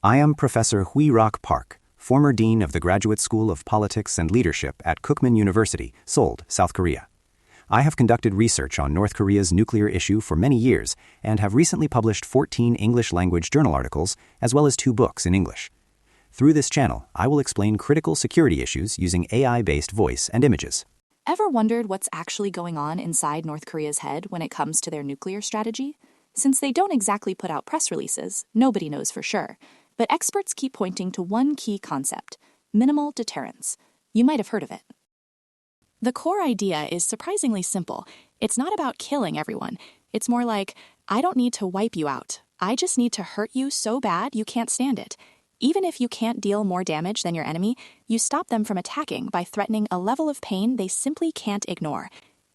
I am Professor Hui-Rak Park, former Dean of the Graduate School of Politics and Leadership at Kookmin University, Seoul, South Korea. I have conducted research on North Korea's nuclear issue for many years and have recently published 14 English-language journal articles as well as 2 books in English. Through this channel, I will explain critical security issues using AI-based voice and images. Ever wondered what's actually going on inside North Korea's head when it comes to their nuclear strategy? Since they don't exactly put out press releases, nobody knows for sure. But experts keep pointing to one key concept: minimal deterrence. You might have heard of it. The core idea is surprisingly simple. It's not about killing everyone. It's more like, I don't need to wipe you out. I just need to hurt you so bad you can't stand it. Even if you can't deal more damage than your enemy, you stop them from attacking by threatening a level of pain they simply can't ignore.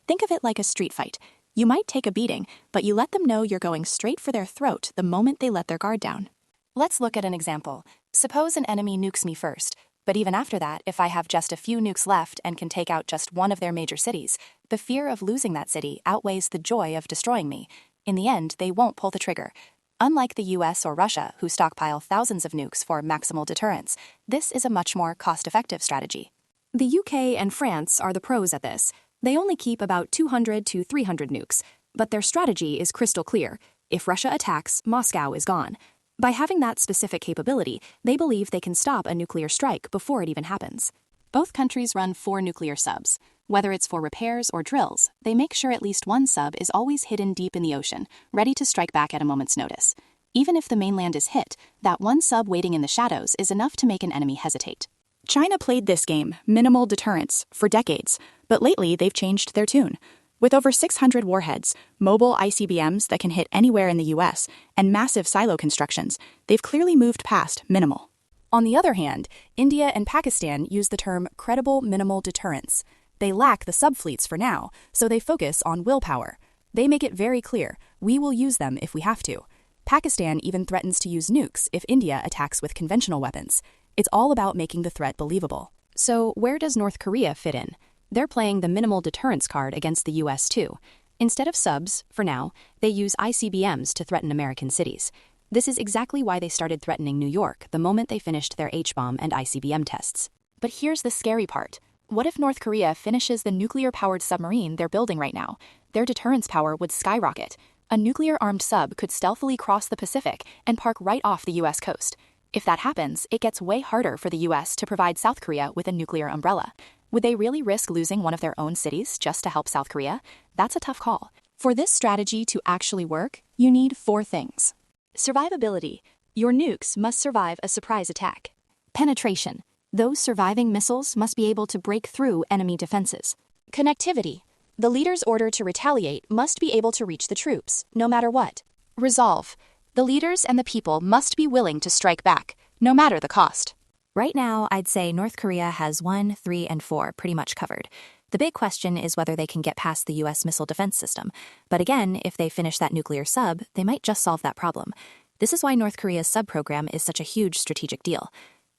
Think of it like a street fight. You might take a beating, but you let them know you're going straight for their throat the moment they let their guard down. Let's look at an example. Suppose an enemy nukes me first, but even after that, if I have just a few nukes left and can take out just one of their major cities, the fear of losing that city outweighs the joy of destroying me. In the end, they won't pull the trigger. Unlike the US or Russia, who stockpile thousands of nukes for maximal deterrence, this is a much more cost-effective strategy. The UK and France are the pros at this. They only keep about 200 to 300 nukes, but their strategy is crystal clear. If Russia attacks, Moscow is gone. By having that specific capability, they believe they can stop a nuclear strike before it even happens. Both countries run 4 nuclear subs. Whether it's for repairs or drills, they make sure at least one sub is always hidden deep in the ocean, ready to strike back at a moment's notice. Even if the mainland is hit, that one sub waiting in the shadows is enough to make an enemy hesitate. China played this game, minimal deterrence, for decades, but lately they've changed their tune. With over 600 warheads, mobile ICBMs that can hit anywhere in the US, and massive silo constructions, they've clearly moved past minimal. On the other hand, India and Pakistan use the term credible minimal deterrence. They lack the subfleets for now, so they focus on willpower. They make it very clear, we will use them if we have to. Pakistan even threatens to use nukes if India attacks with conventional weapons. It's all about making the threat believable. So where does North Korea fit in? They're playing the minimal deterrence card against the US too. Instead of subs, for now, they use ICBMs to threaten American cities. This is exactly why they started threatening New York the moment they finished their H-bomb and ICBM tests. But here's the scary part. What if North Korea finishes the nuclear-powered submarine they're building right now? Their deterrence power would skyrocket. A nuclear-armed sub could stealthily cross the Pacific and park right off the US coast. If that happens, it gets way harder for the US to provide South Korea with a nuclear umbrella. Would they really risk losing one of their own cities just to help South Korea? That's a tough call. For this strategy to actually work, you need 4 things. Survivability. Your nukes must survive a surprise attack. Penetration. Those surviving missiles must be able to break through enemy defenses. Connectivity. The leader's order to retaliate must be able to reach the troops, no matter what. Resolve. The leaders and the people must be willing to strike back, no matter the cost. Right now, I'd say North Korea has 1, 3, and 4 pretty much covered. The big question is whether they can get past the US missile defense system. But again, if they finish that nuclear sub, they might just solve that problem. This is why North Korea's sub program is such a huge strategic deal.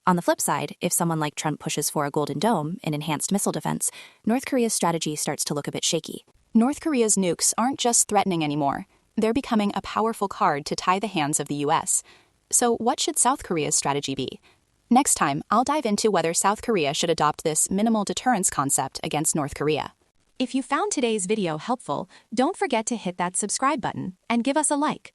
On the flip side, if someone like Trump pushes for a Golden Dome, an enhanced missile defense, North Korea's strategy starts to look a bit shaky. North Korea's nukes aren't just threatening anymore. They're becoming a powerful card to tie the hands of the US. So what should South Korea's strategy be? Next time, I'll dive into whether South Korea should adopt this minimal deterrence concept against North Korea. If you found today's video helpful, don't forget to hit that subscribe button and give us a like.